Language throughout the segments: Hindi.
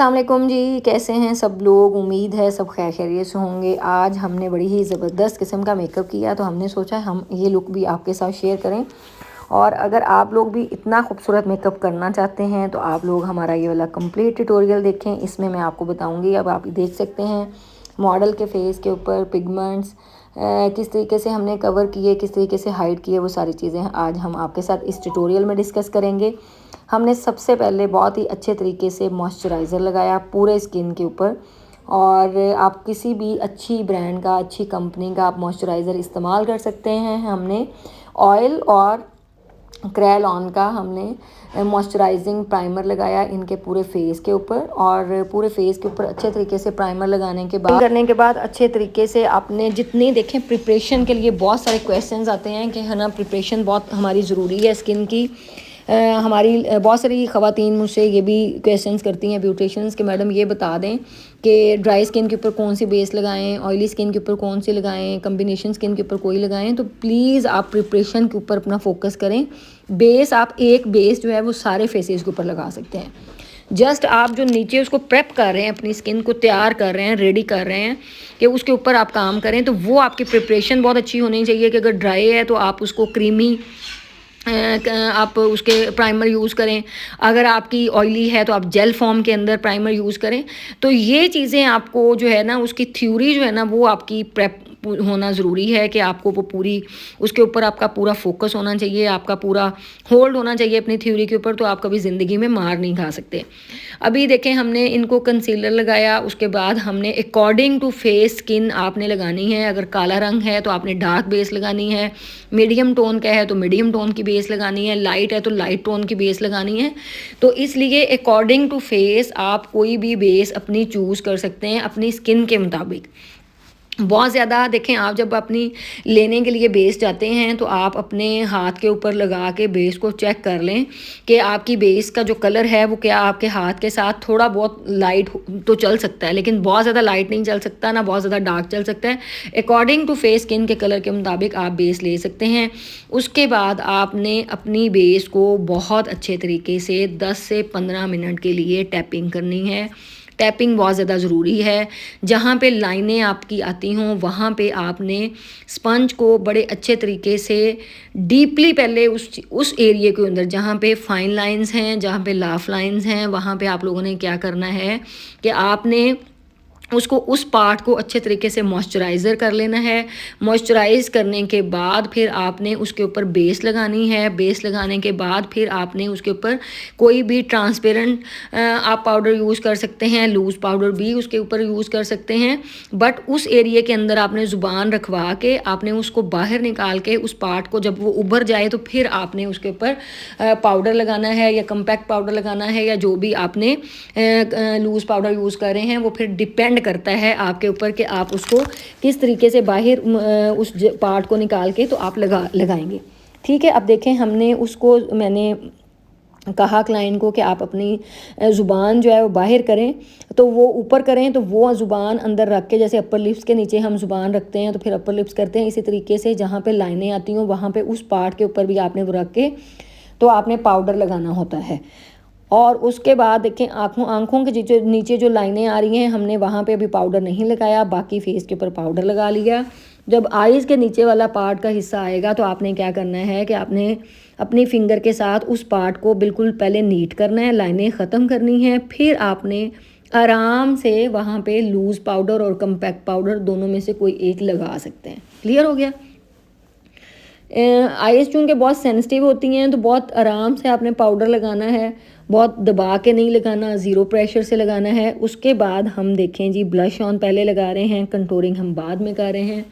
अस्सलामुअलैकुम जी, कैसे हैं सब लोग। उम्मीद है सब खैर खैरियत से होंगे। आज हमने बड़ी ही ज़बरदस्त किस्म का मेकअप किया तो हमने सोचा हम ये लुक भी आपके साथ शेयर करें। और अगर आप लोग भी इतना खूबसूरत मेकअप करना चाहते हैं तो आप लोग हमारा ये वाला कंप्लीट ट्यूटोरियल देखें। इसमें मैं आपको बताऊंगी, अब आप देख सकते हैं मॉडल के फेस के ऊपर पिगमेंट्स किस तरीके से हमने कवर किए, किस तरीके से हाइड किए, वो सारी चीज़ें आज हम आपके साथ इस ट्यूटोरियल में डिस्कस करेंगे। हमने सबसे पहले बहुत ही अच्छे तरीके से मॉइस्चराइज़र लगाया पूरे स्किन के ऊपर। और आप किसी भी अच्छी ब्रांड का, अच्छी कंपनी का आप मॉइस्चराइज़र इस्तेमाल कर सकते हैं। हमने ऑयल और क्रैलॉन का हमने मॉइस्चराइजिंग प्राइमर लगाया इनके पूरे फेस के ऊपर। और पूरे फेस के ऊपर अच्छे तरीके से प्राइमर लगाने के बाद अच्छे तरीके से आपने जितनी देखें प्रिपरेशन के लिए बहुत सारे क्वेश्चंस आते हैं कि है ना, प्रिपरेशन बहुत हमारी ज़रूरी है स्किन की। हमारी बहुत सारी ख़वातीन मुझसे ये भी क्वेश्चंस करती हैं ब्यूटिशियंस कि मैडम ये बता दें कि ड्राई स्किन के ऊपर कौन सी बेस लगाएं, ऑयली स्किन के ऊपर कौन सी लगाएं, कम्बिनेशन स्किन के ऊपर कोई लगाएं। तो प्लीज़ आप प्रिपरेशन के ऊपर अपना फोकस करें। बेस आप एक बेस जो है वो सारे फेसेस के ऊपर लगा सकते हैं। जस्ट आप जो नीचे उसको प्रेप कर रहे हैं, अपनी स्किन को तैयार कर रहे हैं, रेडी कर रहे हैं कि उसके ऊपर आप काम करें, तो वो आपकी प्रिपरेशन बहुत अच्छी होनी चाहिए कि अगर ड्राई है तो आप उसको क्रीमी आप उसके प्राइमर यूज़ करें। अगर आपकी ऑयली है तो आप जेल फॉर्म के अंदर प्राइमर यूज़ करें। तो ये चीज़ें आपको जो है ना, उसकी थ्योरी जो है ना, वो आपकी प्रेप होना ज़रूरी है कि आपको वो पूरी उसके ऊपर आपका पूरा फोकस होना चाहिए, आपका पूरा होल्ड होना चाहिए अपनी थ्योरी के ऊपर। तो आप कभी ज़िंदगी में मार नहीं खा सकते। अभी देखें, हमने इनको कंसीलर लगाया, उसके बाद हमने अकॉर्डिंग टू फेस स्किन आपने लगानी है। अगर काला रंग है तो आपने डार्क बेस लगानी है, मीडियम टोन का है तो मीडियम टोन की बेस लगानी है, लाइट है तो लाइट टोन की बेस लगानी है। तो इसलिए अकॉर्डिंग टू फेस आप कोई भी बेस अपनी चूज़ कर सकते हैं अपनी स्किन के मुताबिक। बहुत ज़्यादा देखें, आप जब अपनी लेने के लिए बेस जाते हैं तो आप अपने हाथ के ऊपर लगा के बेस को चेक कर लें कि आपकी बेस का जो कलर है वो क्या आपके हाथ के साथ थोड़ा बहुत लाइट तो चल सकता है, लेकिन बहुत ज़्यादा लाइट नहीं चल सकता, ना बहुत ज़्यादा डार्क चल सकता है। अकॉर्डिंग टू फेस स्किन के कलर के मुताबिक आप बेस ले सकते हैं। उसके बाद आपने अपनी बेस को बहुत अच्छे तरीके से 10 से 15 मिनट के लिए टैपिंग करनी है। टैपिंग बहुत ज़्यादा ज़रूरी है। जहाँ पे लाइनें आपकी आती हों वहाँ पे आपने स्पंज को बड़े अच्छे तरीके से डीपली पहले उस एरिया के अंदर जहाँ पे फाइन लाइंस हैं, जहाँ पे लाफ लाइंस हैं, वहाँ पे आप लोगों ने क्या करना है कि आपने उसको उस पार्ट को अच्छे तरीके से मॉइस्चराइज़र कर लेना है। मॉइस्चराइज करने के बाद फिर आपने उसके ऊपर बेस लगानी है। बेस लगाने के बाद फिर आपने उसके ऊपर कोई भी ट्रांसपेरेंट आप पाउडर यूज़ कर सकते हैं, लूज़ पाउडर भी उसके ऊपर यूज़ कर सकते हैं। बट उस एरिया के अंदर आपने ज़ुबान रखवा के आपने उसको बाहर निकाल के उस पार्ट को जब वो उभर जाए तो फिर आपने उसके ऊपर पाउडर लगाना है या कम्पैक्ट पाउडर लगाना है या जो भी आपने लूज़ पाउडर यूज़ कर रहे हैं। वो फिर डिपेंड करता है आपके ऊपर कि आप उसको किस तरीके से बाहर उस पार्ट को निकाल के तो आप लगाएंगे। ठीक है, अब देखें, हमने उसको मैंने कहा क्लाइंट को कि आप अपनी ज़ुबान जो है वो बाहर करें, तो वो ऊपर करें तो वो ज़ुबान अंदर रख के, जैसे अपर लिप्स के नीचे हम ज़ुबान रखते हैं तो फिर अपर लिप्स करते हैं, इसी तरीके से जहाँ पे लाइनें आती हों वहाँ पे उस पार्ट के ऊपर भी आपने वो रख के तो आपने पाउडर लगाना होता है। और उसके बाद देखें, आँखों के नीचे जो लाइनें आ रही हैं हमने वहाँ पे अभी पाउडर नहीं लगाया, बाकी फेस के ऊपर पाउडर लगा लिया। जब आईज़ के नीचे वाला पार्ट का हिस्सा आएगा तो आपने क्या करना है कि आपने अपनी फिंगर के साथ उस पार्ट को बिल्कुल पहले नीट करना है, लाइनें ख़त्म करनी है। फिर आपने आराम से वहाँ पे लूज़ पाउडर और कम्पैक्ट पाउडर दोनों में से कोई एक लगा सकते हैं। क्लियर हो गया। आईज़ चूँकि बहुत सेंसिटिव होती हैं तो बहुत आराम से आपने पाउडर लगाना है, बहुत दबा के नहीं लगाना, ज़ीरो प्रेशर से लगाना है। उसके बाद हम देखें जी, ब्लश ऑन पहले लगा रहे हैं, कंटूरिंग हम बाद में कर रहे हैं।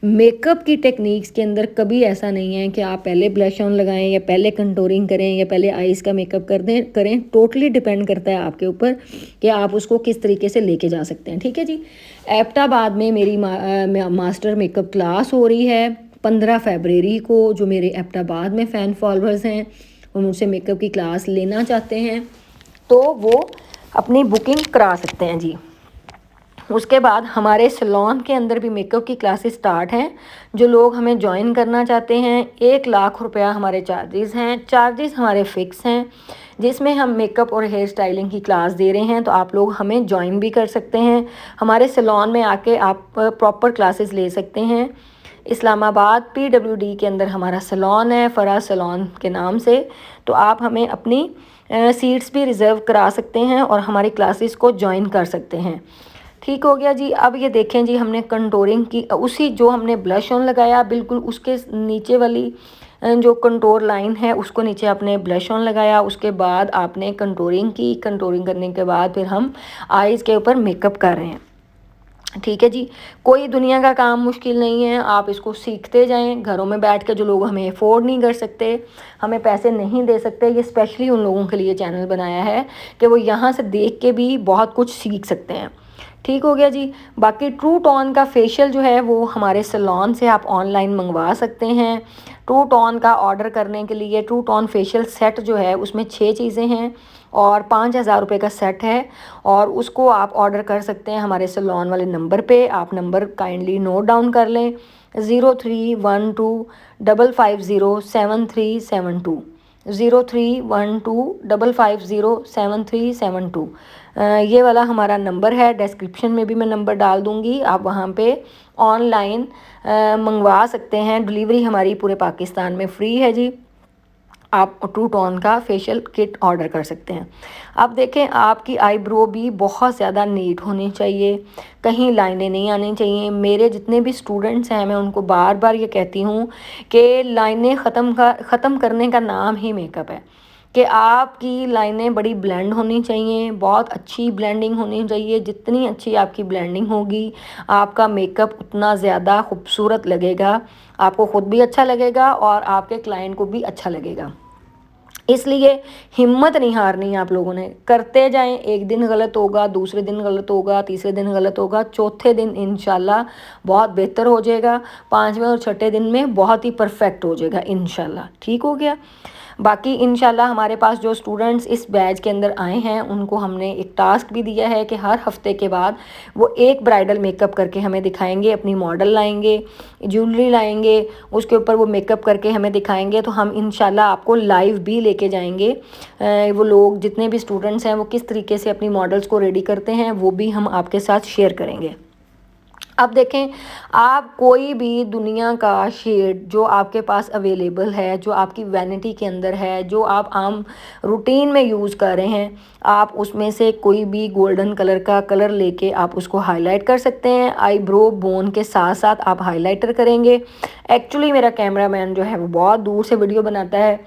मेकअप की टेक्निक्स के अंदर कभी ऐसा नहीं है कि आप पहले ब्लश ऑन लगाएं या पहले कंटूरिंग करें या पहले आईज़ का मेकअप करें। टोटली डिपेंड करता है आपके ऊपर कि आप उसको किस तरीके से लेके जा सकते हैं। ठीक है जी। एबटाबाद में मेरी मास्टर मेकअप क्लास हो रही है 15 फरवरी को। जो मेरे एबटाबाद में फ़ैन फॉलोअर्स हैं वो मुझसे मेकअप की क्लास लेना चाहते हैं तो वो अपनी बुकिंग करा सकते हैं जी। उसके बाद हमारे सैलून के अंदर भी मेकअप की क्लासेस स्टार्ट हैं। जो लोग हमें ज्वाइन करना चाहते हैं, 1 लाख रुपया हमारे चार्जेस हैं। चार्जेस हमारे फ़िक्स हैं, जिसमें हम मेकअप और हेयर स्टाइलिंग की क्लास दे रहे हैं। तो आप लोग हमें ज्वाइन भी कर सकते हैं, हमारे सैलून में आके आप प्रॉपर क्लासेस ले सकते हैं। इस्लामाबाद PWD के अंदर हमारा सैलून है, फराज सैलून के नाम से। तो आप हमें अपनी सीट्स भी रिज़र्व करा सकते हैं और हमारी क्लासेस को ज्वाइन कर सकते हैं। ठीक हो गया जी। अब ये देखें जी, हमने कंटूरिंग की, उसी जो हमने ब्लश ऑन लगाया बिल्कुल उसके नीचे वाली जो कंटूर लाइन है उसको नीचे आपने ब्लश ऑन लगाया। उसके बाद आपने कंटूरिंग की। कंटूरिंग करने के बाद फिर हम आईज़ के ऊपर मेकअप कर रहे हैं। ठीक है जी। कोई दुनिया का काम मुश्किल नहीं है, आप इसको सीखते जाएं घरों में बैठ के। जो लोग हमें अफोर्ड नहीं कर सकते, हमें पैसे नहीं दे सकते, ये स्पेशली उन लोगों के लिए चैनल बनाया है कि वो यहाँ से देख के भी बहुत कुछ सीख सकते हैं। ठीक हो गया जी। बाकी ट्रू टोन का फेशियल जो है वो हमारे सैलून से आप ऑनलाइन मंगवा सकते हैं। ट्रू टोन का ऑर्डर करने के लिए ट्रू टोन फेशियल सेट जो है उसमें 6 चीज़ें हैं और 5,000 रुपये का सेट है, और उसको आप ऑर्डर कर सकते हैं हमारे सैलून वाले नंबर पे। आप नंबर काइंडली नोट डाउन कर लें, 0312550737 03125507 ये वाला हमारा नंबर है। डिस्क्रिप्शन में भी मैं नंबर डाल दूँगी, आप वहाँ पे ऑनलाइन मंगवा सकते हैं। डिलीवरी हमारी पूरे पाकिस्तान में फ्री है जी। आप ट्रू टोन का फेशियल किट ऑर्डर कर सकते हैं। अब देखें, आपकी आईब्रो भी बहुत ज़्यादा नीट होनी चाहिए, कहीं लाइनें नहीं आनी चाहिए। मेरे जितने भी स्टूडेंट्स हैं मैं उनको बार बार ये कहती हूँ कि लाइनें ख़त्म करने का नाम ही मेकअप है, कि आपकी लाइनें बड़ी ब्लेंड होनी चाहिए, बहुत अच्छी ब्लेंडिंग होनी चाहिए। जितनी अच्छी आपकी ब्लेंडिंग होगी आपका मेकअप उतना ज़्यादा खूबसूरत लगेगा, आपको ख़ुद भी अच्छा लगेगा और आपके क्लाइंट को भी अच्छा लगेगा। इसलिए हिम्मत नहीं हारनी है आप लोगों ने, करते जाएं। एक दिन गलत होगा, दूसरे दिन गलत होगा, तीसरे दिन गलत होगा, चौथे दिन इंशाल्लाह बहुत बेहतर हो जाएगा, 5वें और छठे दिन में बहुत ही परफेक्ट हो जाएगा इंशाल्लाह। ठीक हो गया। बाकी इंशाल्लाह हमारे पास जो स्टूडेंट्स इस बैच के अंदर आए हैं उनको हमने एक टास्क भी दिया है कि हर हफ्ते के बाद वो एक ब्राइडल मेकअप करके हमें दिखाएंगे, अपनी मॉडल लाएंगे, ज्वेलरी लाएंगे, उसके ऊपर वो मेकअप करके हमें दिखाएंगे। तो हम इंशाल्लाह आपको लाइव भी लेके जाएंगे। वो लोग जितने भी स्टूडेंट्स हैं वो किस तरीके से अपनी मॉडल्स को रेडी करते हैं वो भी हम आपके साथ शेयर करेंगे। अब देखें, आप कोई भी दुनिया का शेड जो आपके पास अवेलेबल है, जो आपकी वैनिटी के अंदर है, जो आप आम रूटीन में यूज़ कर रहे हैं, आप उसमें से कोई भी गोल्डन कलर का कलर लेके आप उसको हाईलाइट कर सकते हैं। आईब्रो बोन के साथ साथ आप हाईलाइटर करेंगे। एक्चुअली मेरा कैमरामैन जो है वो बहुत दूर से वीडियो बनाता है,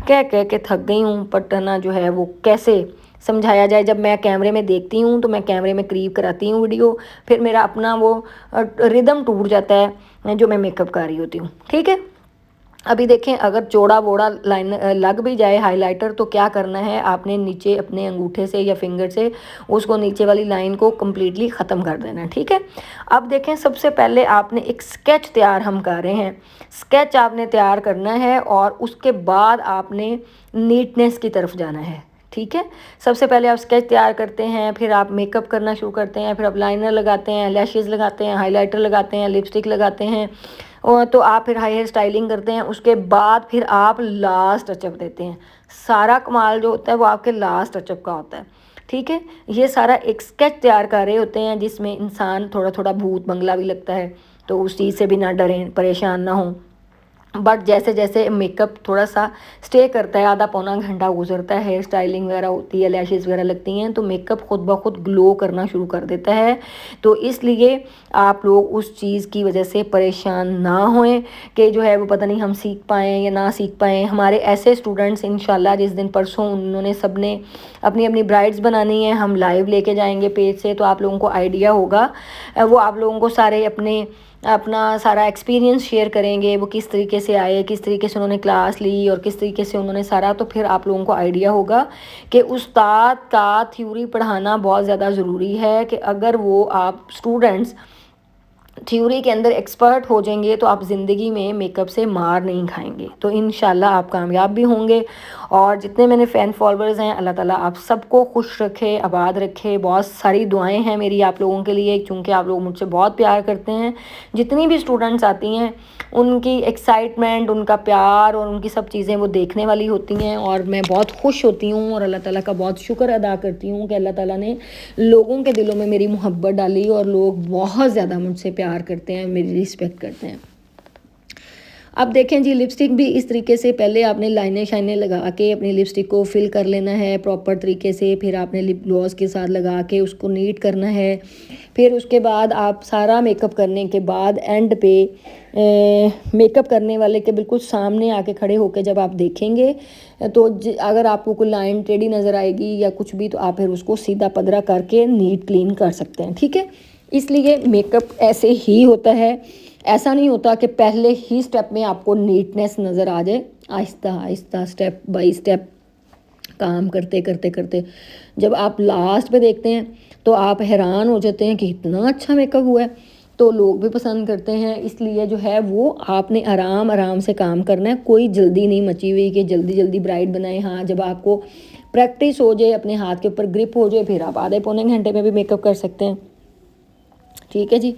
कह कह के थक गई हूँ, बट ना जो है वो कैसे समझाया जाए। जब मैं कैमरे में देखती हूँ तो मैं कैमरे में करीब कराती हूँ वीडियो, फिर मेरा अपना वो रिदम टूट जाता है जो मैं मेकअप कर रही होती हूँ। ठीक है। अभी देखें, अगर चौड़ा बोड़ा लाइन लग भी जाए हाइलाइटर तो क्या करना है, आपने नीचे अपने अंगूठे से या फिंगर से उसको नीचे वाली लाइन को कम्प्लीटली ख़त्म कर देना है। ठीक है। अब देखें, सबसे पहले आपने एक स्केच तैयार हम कर रहे हैं। स्केच आपने तैयार करना है और उसके बाद आपने नीटनेस की तरफ जाना है। ठीक है। सबसे पहले आप स्केच तैयार करते हैं, फिर आप मेकअप करना शुरू करते हैं, फिर आप लाइनर लगाते हैं, लैशेज़ लगाते हैं, हाइलाइटर लगाते हैं, लिपस्टिक लगाते हैं, और तो आप फिर हाई हेयर स्टाइलिंग करते हैं। उसके बाद फिर आप लास्ट टचअप देते हैं। सारा कमाल जो होता है वो आपके लास्ट टचअप का होता है। ठीक है। ये सारा एक स्केच तैयार कर रहे होते हैं जिसमें इंसान थोड़ा थोड़ा भूत बंगला भी लगता है, तो उस चीज़ से भी ना डरें, परेशान ना हों। बट जैसे जैसे मेकअप थोड़ा सा स्टे करता है, आधा पौना घंटा गुजरता है, हेयर स्टाइलिंग वगैरह होती है, लैशेज़ वगैरह लगती हैं, तो मेकअप खुद ब खुद ग्लो करना शुरू कर देता है। तो इसलिए आप लोग उस चीज़ की वजह से परेशान ना होएं कि जो है वो पता नहीं हम सीख पाएँ या ना सीख पाएँ। हमारे ऐसे स्टूडेंट्स इंशाल्लाह जिस दिन परसों उन्होंने सब ने अपनी अपनी ब्राइड्स बनानी है, हम लाइव लेके जाएंगे पेज से, तो आप लोगों को आइडिया होगा। वो आप लोगों को सारे अपना सारा एक्सपीरियंस शेयर करेंगे, वो किस तरीके से आए, किस तरीके से उन्होंने क्लास ली और किस तरीके से उन्होंने सारा, तो फिर आप लोगों को आइडिया होगा कि उस्ताद का थ्योरी पढ़ाना बहुत ज़्यादा ज़रूरी है। कि अगर वो आप स्टूडेंट्स थ्योरी के अंदर एक्सपर्ट हो जाएंगे तो आप ज़िंदगी में मेकअप से मार नहीं खाएंगे। तो इंशाल्लाह आप कामयाब भी होंगे। और जितने मेरे फ़ैन फॉलोअर्स हैं, अल्लाह ताला आप सबको खुश रखे, आबाद रखे। बहुत सारी दुआएं हैं मेरी आप लोगों के लिए, क्योंकि आप लोग मुझसे बहुत प्यार करते हैं। जितनी भी स्टूडेंट्स आती हैं उनकी एक्साइटमेंट, उनका प्यार और उनकी सब चीज़ें वो देखने वाली होती हैं, और मैं बहुत खुश होती हूँ और अल्लाह ताला का बहुत शुक्र अदा करती हूँ कि अल्लाह ताला ने लोगों के दिलों में मेरी मोहब्बत डाली और लोग बहुत ज़्यादा मुझसे प्यार करते हैं, मेरी रिस्पेक्ट करते हैं। अब देखें जी, लिपस्टिक भी इस तरीके से पहले आपने लाइनें शाइनें लगा के अपनी लिपस्टिक को फिल कर लेना है प्रॉपर तरीके से। फिर आपने लिप ग्लॉस के साथ लगा के उसको नीट करना है। फिर उसके बाद आप सारा मेकअप करने के बाद एंड पे मेकअप करने वाले के बिल्कुल सामने आके खड़े होकर जब आप देखेंगे तो अगर आपको कोई लाइन टेढ़ी नज़र आएगी या कुछ भी, तो आप फिर उसको सीधा पदरा करके नीट क्लीन कर सकते हैं, ठीक है। इसलिए मेकअप ऐसे ही होता है, ऐसा नहीं होता कि पहले ही स्टेप में आपको नीटनेस नज़र आ जाए। Aahista Aahista step by step काम करते करते करते जब आप लास्ट पे देखते हैं तो आप हैरान हो जाते हैं कि इतना अच्छा मेकअप हुआ है। तो लोग भी पसंद करते हैं। इसलिए जो है वो आपने आराम आराम से काम करना है, कोई जल्दी नहीं मची हुई कि जल्दी जल्दी ब्राइट बनाए। हाँ, जब आपको प्रैक्टिस हो जाए, अपने हाथ के ऊपर ग्रिप हो जाए, फिर आप आधे पौने घंटे में भी मेकअप कर सकते हैं, ठीक है जी।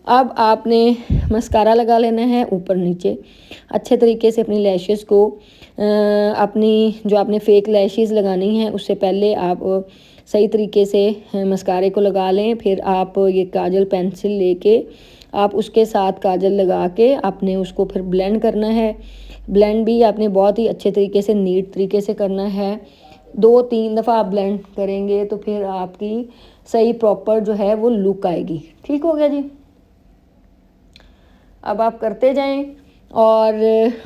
अब आपने मस्कारा लगा लेना है ऊपर नीचे अच्छे तरीके से। अपनी लैशेस को अपनी जो आपने फेक लैशेस लगानी है उससे पहले आप सही तरीके से मस्कारे को लगा लें। फिर आप ये काजल पेंसिल लेके आप उसके साथ काजल लगा के आपने उसको फिर ब्लेंड करना है। ब्लेंड भी आपने बहुत ही अच्छे तरीके से नीट तरीके से करना है। 2-3 दफ़ा आप ब्लेंड करेंगे तो फिर आपकी सही प्रॉपर जो है वो लुक आएगी। ठीक हो गया जी। अब आप करते जाएं और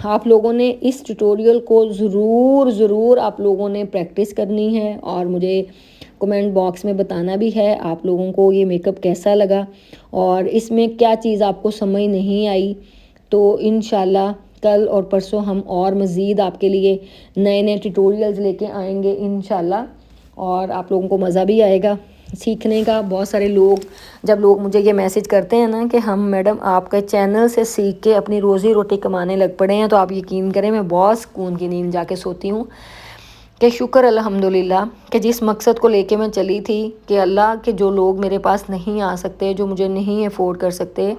आप लोगों ने इस ट्यूटोरियल को ज़रूर आप लोगों ने प्रैक्टिस करनी है और मुझे कमेंट बॉक्स में बताना भी है आप लोगों को ये मेकअप कैसा लगा और इसमें क्या चीज़ आपको समझ नहीं आई। तो इंशाल्लाह कल और परसों हम और मज़ीद आपके लिए नए नए ट्यूटोरियल्स लेके आएंगे इंशाल्लाह, और आप लोगों को मज़ा भी आएगा सीखने का। बहुत सारे लोग जब लोग मुझे ये मैसेज करते हैं ना कि हम मैडम आपके चैनल से सीख के अपनी रोज़ी रोटी कमाने लग पड़े हैं, तो आप यकीन करें मैं बहुत सुकून की नींद जाके सोती हूँ कि शुक्र अल्हम्दुलिल्लाह कि जिस मकसद को लेके मैं चली थी कि अल्लाह के जो लोग मेरे पास नहीं आ सकते, जो मुझे नहीं अफोर्ड कर सकते,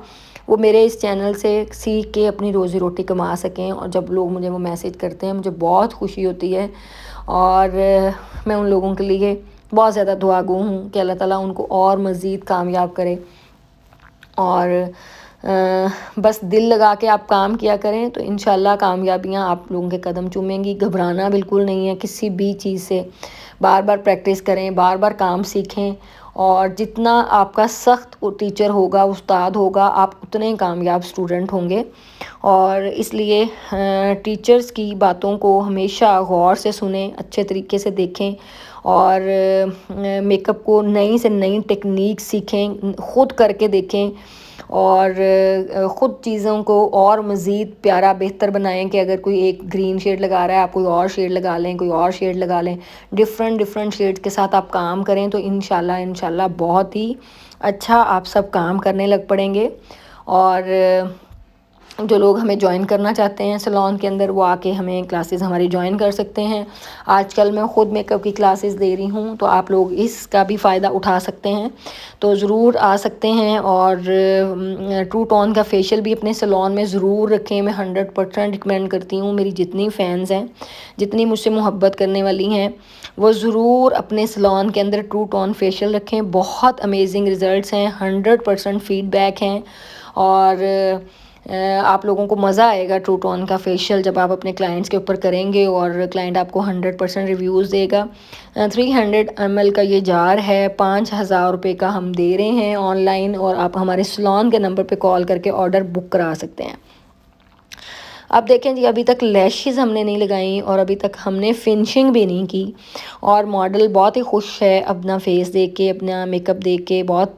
वो मेरे इस चैनल से सीख के अपनी रोज़ी रोटी कमा सकें। और जब लोग मुझे वो मैसेज करते हैं मुझे बहुत खुशी होती है और मैं उन लोगों के लिए बहुत ज़्यादा दुआगो हूँ कि अल्लाह ताला उनको और मज़ीद कामयाब करे। और बस दिल लगा के आप काम किया करें तो इंशाल्लाह कामयाबियाँ आप लोगों के कदम चूमेंगी। घबराना बिल्कुल नहीं है किसी भी चीज़ से, बार बार प्रैक्टिस करें, बार बार काम सीखें, और जितना आपका सख्त टीचर होगा, उस्ताद होगा, आप उतने कामयाब स्टूडेंट होंगे। और इसलिए टीचर्स की बातों को हमेशा गौर से सुनें, अच्छे तरीके से देखें और मेकअप को नई से नई टेक्निक सीखें, ख़ुद करके देखें और ख़ुद चीज़ों को और मज़ीद प्यारा बेहतर बनाएं कि अगर कोई एक ग्रीन शेड लगा रहा है आप कोई और शेड लगा लें, कोई और शेड लगा लें, डिफरेंट शेड्स के साथ आप काम करें तो इंशाल्लाह बहुत ही अच्छा आप सब काम करने लग पड़ेंगे। और जो लोग हमें ज्वाइन करना चाहते हैं सैलून के अंदर वो आके हमें क्लासेस हमारी ज्वाइन कर सकते हैं। आजकल मैं ख़ुद मेकअप की क्लासेस दे रही हूँ तो आप लोग इसका भी फ़ायदा उठा सकते हैं, तो ज़रूर आ सकते हैं। और ट्रू टोन का फेशियल भी अपने सैलून में ज़रूर रखें, मैं 100% रिकमेंड करती हूँ। मेरी जितनी फ़ैन्स हैं, जितनी मुझसे मोहब्बत करने वाली हैं, वो ज़रूर अपने सैलून के अंदर ट्रू टोन फेशियल रखें। बहुत अमेजिंग रिज़ल्ट्स हैं, 100% फ़ीडबैक हैं और आप लोगों को मज़ा आएगा ट्रू टोन का फेशियल जब आप अपने क्लाइंट्स के ऊपर करेंगे और क्लाइंट आपको 100% रिव्यूज़ देगा। 300 ml का ये जार है, 5000 रुपये का हम दे रहे हैं ऑनलाइन, और आप हमारे सैलून के नंबर पे कॉल करके ऑर्डर बुक करा सकते हैं। अब देखें जी, अभी तक लैशेज़ हमने नहीं लगाई और अभी तक हमने फिनिशिंग भी नहीं की, और मॉडल बहुत ही खुश है अपना फेस देख के, अपना मेकअप देख के बहुत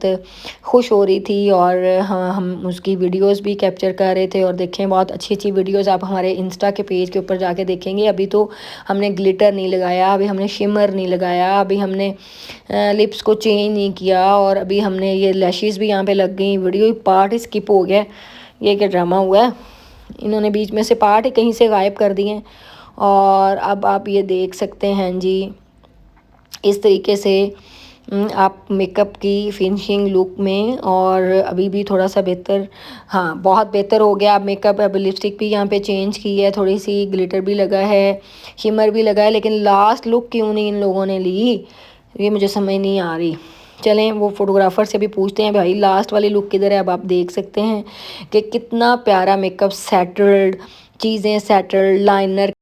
खुश हो रही थी। और हाँ, हम उसकी वीडियोस भी कैप्चर कर रहे थे, और देखें बहुत अच्छी अच्छी वीडियोस आप हमारे इंस्टा के पेज के ऊपर जाके देखेंगे। अभी तो हमने ग्लिटर नहीं लगाया, अभी हमने शिमर नहीं लगाया, अभी हमने लिप्स को चेंज नहीं किया, और अभी हमने ये लैशेज़ भी यहाँ पे लग गई। वीडियो पार्ट स्किप हो गया, ये क्या ड्रामा हुआ है, इन्होंने बीच में से पार्ट ही कहीं से गायब कर दिए हैं। और अब आप ये देख सकते हैं जी, इस तरीके से आप मेकअप की फिनिशिंग लुक में, और अभी भी थोड़ा सा बेहतर, हाँ बहुत बेहतर हो गया अब मेकअप। अब लिपस्टिक भी यहाँ पे चेंज की है, थोड़ी सी ग्लिटर भी लगा है, शिमर भी लगा है, लेकिन लास्ट लुक क्यों नहीं इन लोगों ने ली, ये मुझे समझ नहीं आ रही। चलें वो फोटोग्राफर से भी पूछते हैं, भाई लास्ट वाली लुक किधर है। अब आप देख सकते हैं कि कितना प्यारा मेकअप, सेटल्ड चीज़ें, सेटल्ड लाइनर